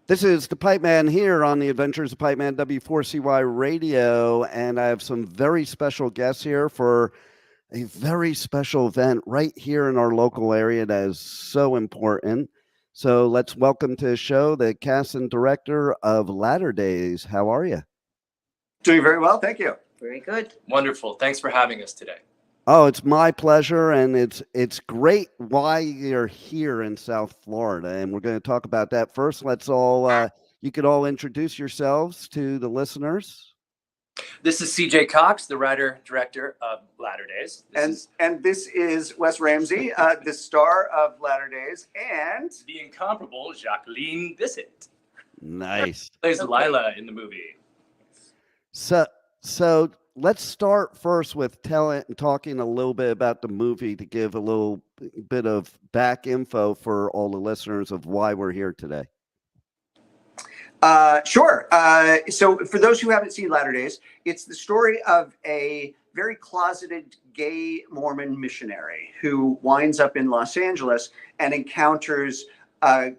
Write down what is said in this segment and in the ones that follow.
This is the Pipeman here on the Adventures of Pipeman W4CY Radio, and I have some very special guests here for a very special event right here in our local area that is so important. So let's welcome to the show the cast and director of Latter Days. How are you? Doing very well, thank you. Very good. Wonderful. Thanks for having us today. Oh, it's my pleasure, and it's great why you're here in South Florida, and we're going to talk about that. First, let's all you could all introduce yourselves to the listeners. This is CJ Cox, the writer-director of Latter Days. And this is Wes Ramsey, the star of Latter Days, and the incomparable Jacqueline Bisset. Nice. Plays Lila in the movie. So let's start first with talking a little bit about the movie to give a little bit of back info for all the listeners of why we're here today. Sure. So for those who haven't seen Latter Days, it's the story of a very closeted gay Mormon missionary who winds up in Los Angeles and encounters the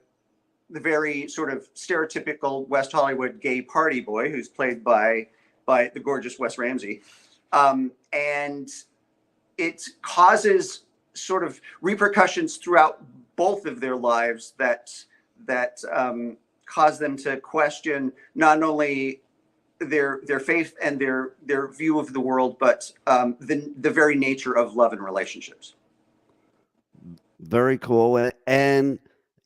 very sort of stereotypical West Hollywood gay party boy who's played by the gorgeous Wes Ramsey. And it causes sort of repercussions throughout both of their lives that cause them to question not only their faith and their view of the world, but the very nature of love and relationships. Very cool. And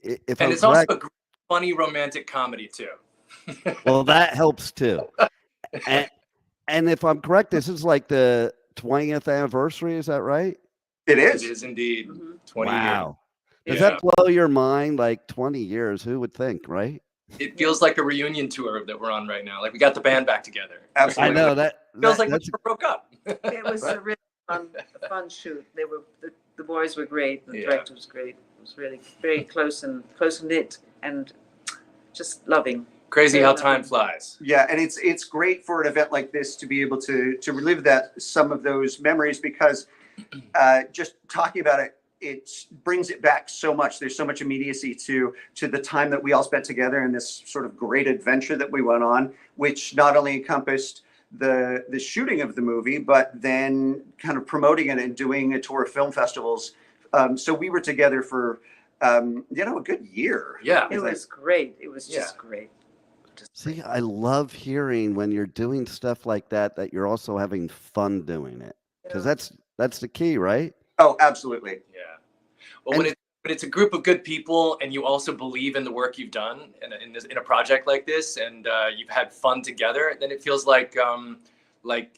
it's also a funny romantic comedy too. Well, that helps too. And if I'm correct, this is like the 20th anniversary. Is that right? It is. It is indeed. Mm-hmm. 20 wow. years. Does that blow your mind? Like 20 years? Who would think, right? It feels like a reunion tour that we're on right now. Like we got the band back together. Absolutely. I know that feels like we broke up. It was a really fun shoot. They were the boys were great. The director was great. It was really very close knit and just loving. Crazy how time flies. Yeah, and it's great for an event like this to be able to relive some of those memories, because just talking about it brings it back so much. There's so much immediacy to the time that we all spent together in this sort of great adventure that we went on, which not only encompassed the shooting of the movie, but then kind of promoting it and doing a tour of film festivals. So we were together for a good year. Yeah, it was great. It was just great. See, I love hearing when you're doing stuff like that you're also having fun doing it, because that's the key, right? Oh, absolutely. Yeah. Well, when it's a group of good people and you also believe in the work you've done in a project like this, and you've had fun together, then it feels like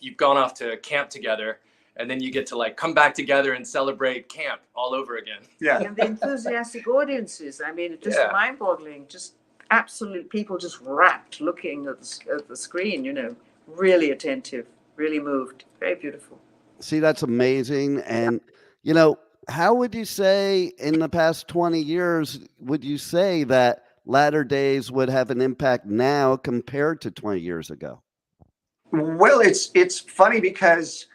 you've gone off to camp together, and then you get to like come back together and celebrate camp all over again. Yeah. And the enthusiastic audiences. I mean, just mind-boggling. Just absolute people just rapt looking at the screen. Really attentive, really moved, very beautiful. See, that's amazing. And how would you say in the past 20 years, would you say that Latter Days would have an impact now compared to 20 years ago? Well, it's funny because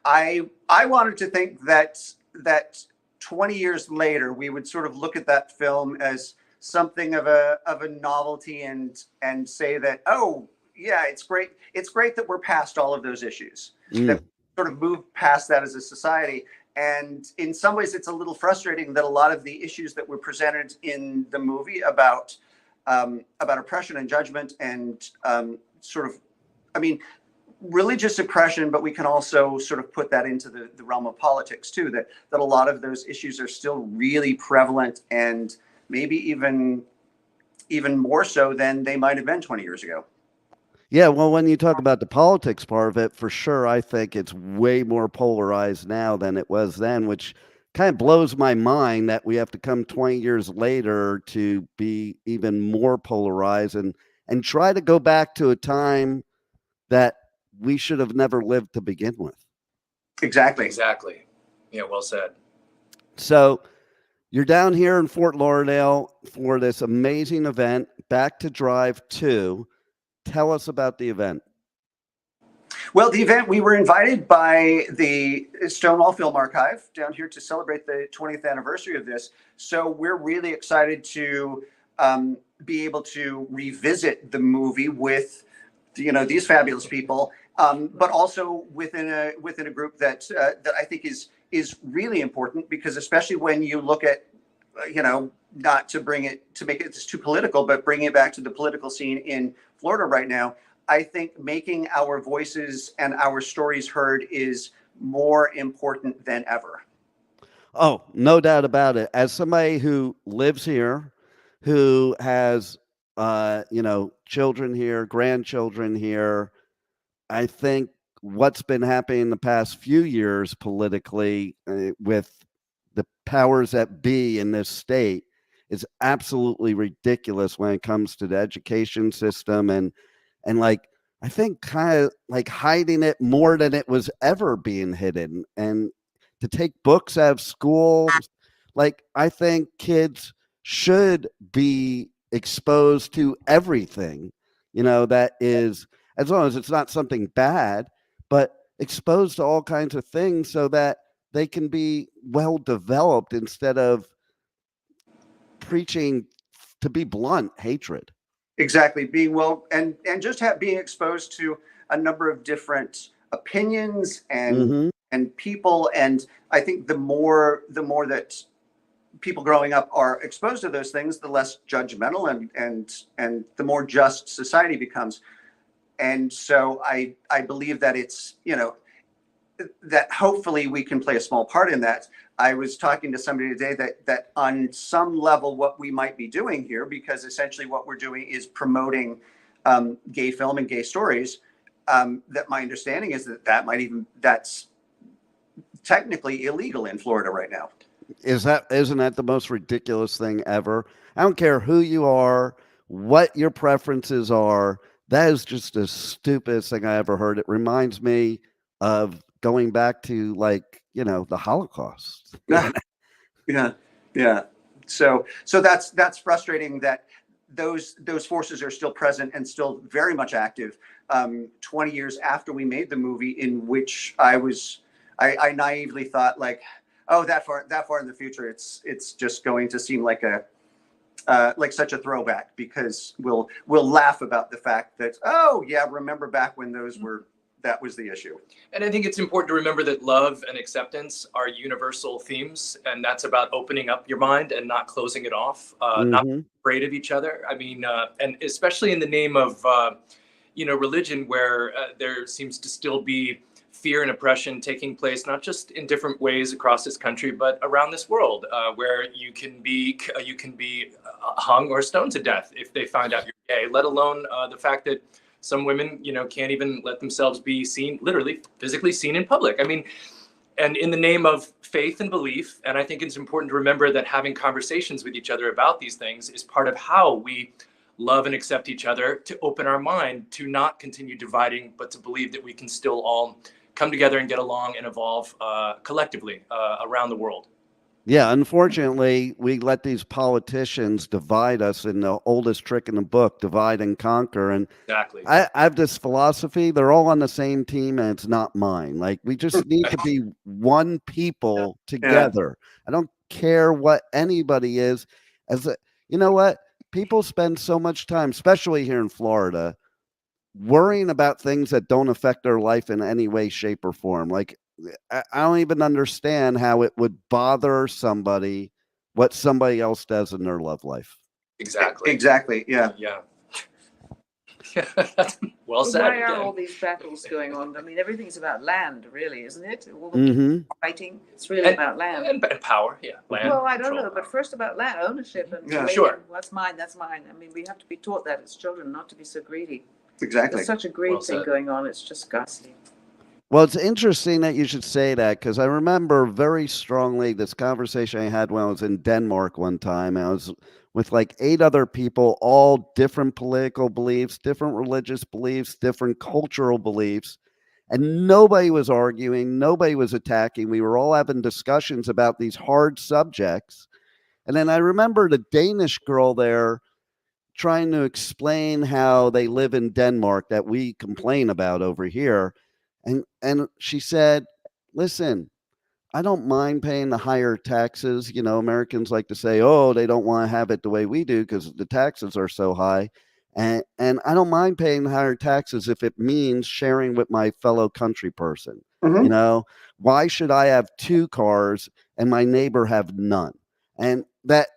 I wanted to think that 20 years later we would sort of look at that film as something of a novelty and say that, oh yeah, it's great that we're past all of those issues, that we sort of moved past that as a society. And in some ways it's a little frustrating that a lot of the issues that were presented in the movie about oppression and judgment and religious oppression, but we can also sort of put that into the realm of politics too, that a lot of those issues are still really prevalent, and maybe even more so than they might have been 20 years ago. Yeah, well, when you talk about the politics part of it, for sure, I think it's way more polarized now than it was then, which kind of blows my mind that we have to come 20 years later to be even more polarized and try to go back to a time that we should have never lived to begin with. Exactly. Yeah, well said. So you're down here in Fort Lauderdale for this amazing event, Back to Drive 2. Tell us about the event. Well, the event, we were invited by the Stonewall Film Archive down here to celebrate the 20th anniversary of this. So we're really excited to be able to revisit the movie with, these fabulous people, but also within a group that I think is really important, because especially when you look at, not to make it too political, but bringing it back to the political scene in Florida right now, I think making our voices and our stories heard is more important than ever. Oh, no doubt about it. As somebody who lives here, who has, children here, grandchildren here, I think what's been happening the past few years politically with the powers that be in this state is absolutely ridiculous when it comes to the education system, and like, I think kind of like hiding it more than it was ever being hidden, and to take books out of schools. Like, I think kids should be exposed to everything, that is, as long as it's not something bad, but exposed to all kinds of things so that they can be well developed instead of preaching, to be blunt, hatred. Exactly. And just being exposed to a number of different opinions and people. And I think the more that people growing up are exposed to those things, the less judgmental and the more just society becomes. And so I believe that it's, that hopefully we can play a small part in that. I was talking to somebody today that on some level what we might be doing here, because essentially what we're doing is promoting gay film and gay stories, that my understanding is that's technically illegal in Florida right now. Isn't that the most ridiculous thing ever? I don't care who you are, what your preferences are. That is just the stupidest thing I ever heard. It reminds me of going back to, like, the Holocaust. Yeah. So that's frustrating that those forces are still present and still very much active. 20 years after we made the movie, in which I naively thought, like, oh, that far in the future, it's just going to seem like like such a throwback, because we'll laugh about the fact that, oh yeah, remember back when that was the issue. And I think it's important to remember that love and acceptance are universal themes, and that's about opening up your mind and not closing it off, not afraid of each other. I mean, and especially in the name of, religion, where there seems to still be fear and oppression taking place, not just in different ways across this country, but around this world, where you can be hung or stoned to death if they find out you're gay, let alone the fact that some women, can't even let themselves be seen, literally, physically seen in public. I mean, and in the name of faith and belief, and I think it's important to remember that having conversations with each other about these things is part of how we love and accept each other, to open our mind to not continue dividing, but to believe that we can still all come together and get along and evolve collectively around the world. Yeah, unfortunately, we let these politicians divide us in the oldest trick in the book, divide and conquer. And exactly, I have this philosophy: they're all on the same team, and it's not mine. Like, we just need to be one people together. I don't care what anybody is. You know what? People spend so much time, especially here in Florida, worrying about things that don't affect their life in any way, shape, or form. Like, I don't even understand how it would bother somebody what somebody else does in their love life. Exactly. Yeah. Well said. Why are all these battles going on? I mean, everything's about land, really, isn't it? All the fighting, it's really about land and power. Yeah, land. Well, I don't know, but first about land ownership and sure. What's mine, that's mine. I mean, we have to be taught that as children, not to be so greedy. Exactly. There's such a greed thing going on. It's just ghastly. Well, it's interesting that you should say that, because I remember very strongly this conversation I had when I was in Denmark one time. I was with like 8 other people, all different political beliefs, different religious beliefs, different cultural beliefs. And nobody was arguing. Nobody was attacking. We were all having discussions about these hard subjects. And then I remember the Danish girl there trying to explain how they live in Denmark that we complain about over here. And she said, listen, I don't mind paying the higher taxes. You know, Americans like to say, "Oh, they don't want to have it the way we do because the taxes are so high." And I don't mind paying higher taxes if it means sharing with my fellow country person. You Mhm. know, why should I have two cars and my neighbor have none? And that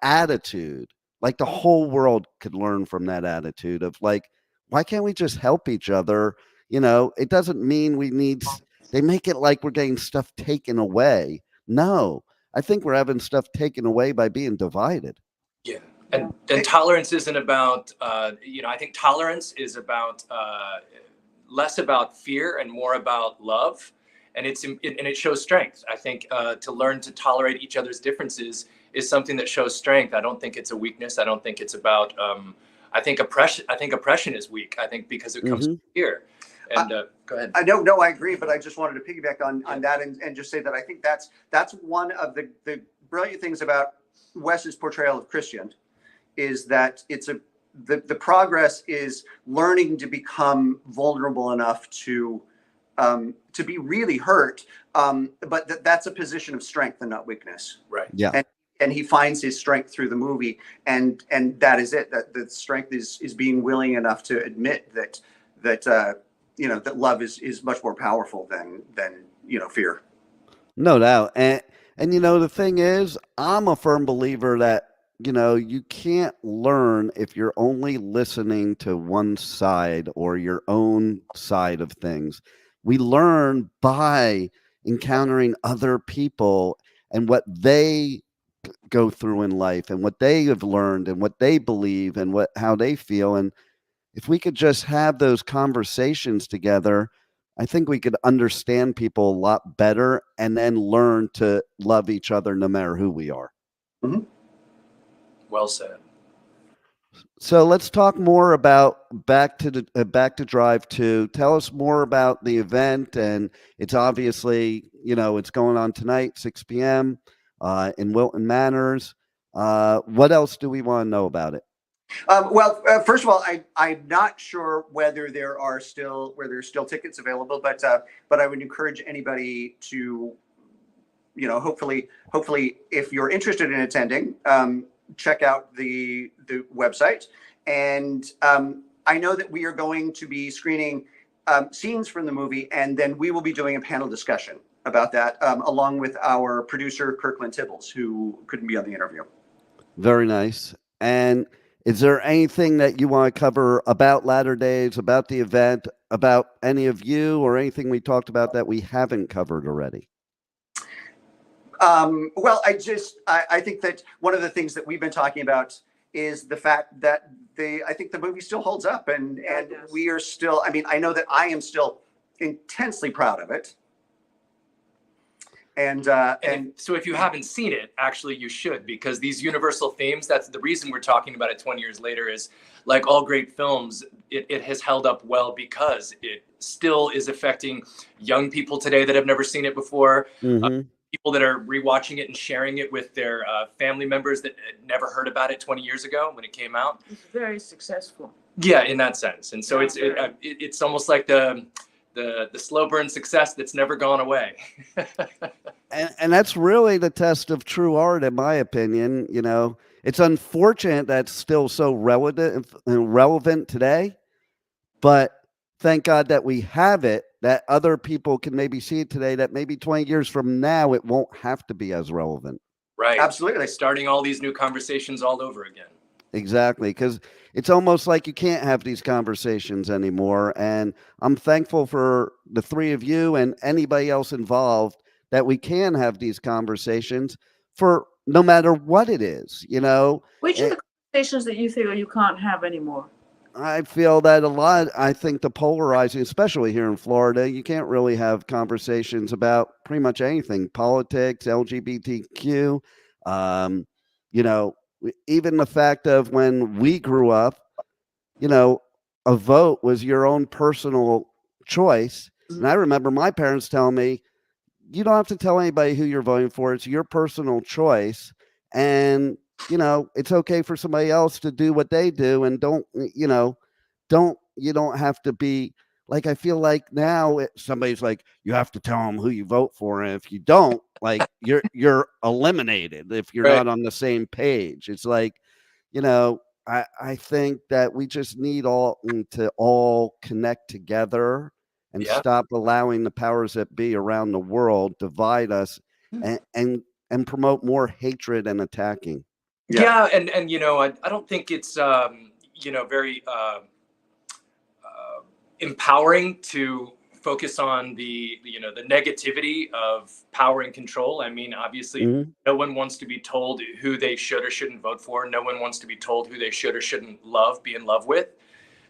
attitude, like the whole world could learn from that attitude of like, why can't we just help each other? You know, it doesn't mean we need they make it like we're getting stuff taken away. No, I think we're having stuff taken away by being divided. Yeah. And tolerance isn't about, I think tolerance is about less about fear and more about love. And it shows strength. I think to learn to tolerate each other's differences is something that shows strength. I don't think it's a weakness. I don't think it's about, I think oppression is weak. I think because it comes from fear. And go ahead. No, I agree, but I just wanted to piggyback on that and just say that I think that's one of the brilliant things about Wes's portrayal of Christian is that the progress is learning to become vulnerable enough to be really hurt, but that's a position of strength and not weakness. Right. Yeah. And he finds his strength through the movie, and that is it. That the strength is being willing enough to admit that that love is much more powerful than fear. No doubt. And the thing is, I'm a firm believer that, you can't learn if you're only listening to one side or your own side of things. We learn by encountering other people and what they go through in life and what they have learned and what they believe and how they feel. And if we could just have those conversations together, I think we could understand people a lot better and then learn to love each other no matter who we are. Mm-hmm. Well said. So let's talk more about back to Drive 2. Tell us more about the event, and it's obviously it's going on tonight, 6 p.m. In Wilton Manors. What else do we want to know about it? First of all, I'm not sure whether there's still tickets available, but I would encourage anybody to, hopefully, if you're interested in attending, check out the website. And I know that we are going to be screening scenes from the movie, and then we will be doing a panel discussion about that, along with our producer, Kirkland Tibbels, who couldn't be on the interview. Very nice. And is there anything that you want to cover about Latter Days, about the event, about any of you, or anything we talked about that we haven't covered already? Well, I think that one of the things that we've been talking about is the fact that I think the movie still holds up, and we are still. I mean, I know that I am still intensely proud of it. And so if you haven't seen it, actually you should, because these universal themes, that's the reason we're talking about it 20 years later, is like all great films, it has held up well because it still is affecting young people today that have never seen it before, people that are rewatching it and sharing it with their family members that had never heard about it 20 years ago when it came out. It's very successful. Yeah, in that sense. And so it's almost like the slow burn success that's never gone away. And that's really the test of true art, in my opinion. It's unfortunate that's still so relevant today, but thank God that we have it, that other people can maybe see it today, that maybe 20 years from now, it won't have to be as relevant. Right. Absolutely. Starting all these new conversations all over again. Exactly, because it's almost like you can't have these conversations anymore. And I'm thankful for the three of you and anybody else involved that we can have these conversations for no matter what it is, Which are the conversations that you feel you can't have anymore? I feel that a lot. I think the polarizing, especially here in Florida, you can't really have conversations about pretty much anything, politics, LGBTQ, even the fact of when we grew up, a vote was your own personal choice. And I remember my parents telling me, you don't have to tell anybody who you're voting for. It's your personal choice. And, it's okay for somebody else to do what they do. And you don't have to be like I feel like now somebody's like, you have to tell them who you vote for, and if you don't, like you're eliminated if you're Right. not on the same page. It's like, I think that we just need to all connect together and Yeah. stop allowing the powers that be around the world divide us and promote more hatred and attacking. Yeah, and I don't think it's very empowering to focus on the negativity of power and control. I mean, obviously, no one wants to be told who they should or shouldn't vote for. No one wants to be told who they should or shouldn't be in love with.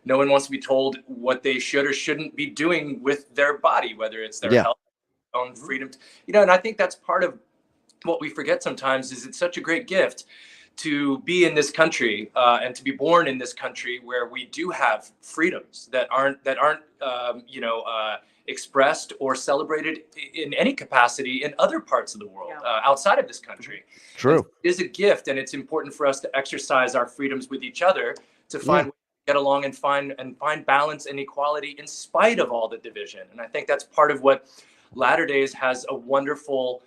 No one wants to be told what they should or shouldn't be doing with their body, whether it's their health, own freedom. And I think that's part of what we forget sometimes is it's such a great gift to be in this country and to be born in this country where we do have freedoms that aren't expressed or celebrated in any capacity in other parts of the world outside of this country. True. And it is a gift, and it's important for us to exercise our freedoms with each other to find get along and find balance and equality in spite of all the division. And I think that's part of what Latter Days has a wonderful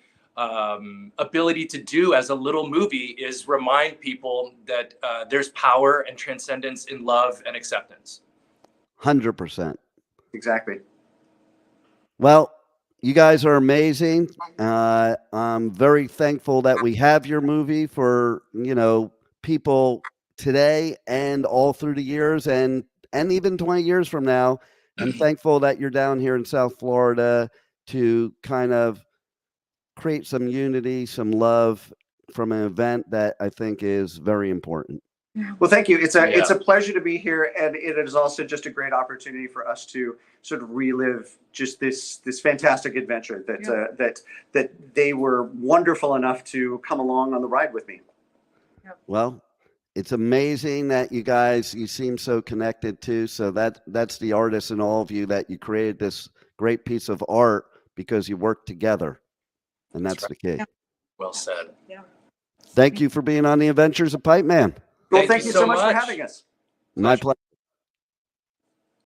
ability to do as a little movie, is remind people that there's power and transcendence in love and acceptance. 100%. Exactly. Well, you guys are amazing. I'm very thankful that we have your movie for, people today and all through the years and even 20 years from now. I'm thankful that you're down here in South Florida to kind of create some unity, some love from an event that I think is very important. Well, thank you. It's a pleasure to be here, and it is also just a great opportunity for us to sort of relive just this fantastic adventure that they were wonderful enough to come along on the ride with me. Well, it's amazing that you seem so connected too. So that's the artist in all of you, that you created this great piece of art because you worked together. And that's the key. Yeah. Well said. Yeah. Thank you for being on the Adventures of Pipeman. Well, thank you so much for having us. My pleasure.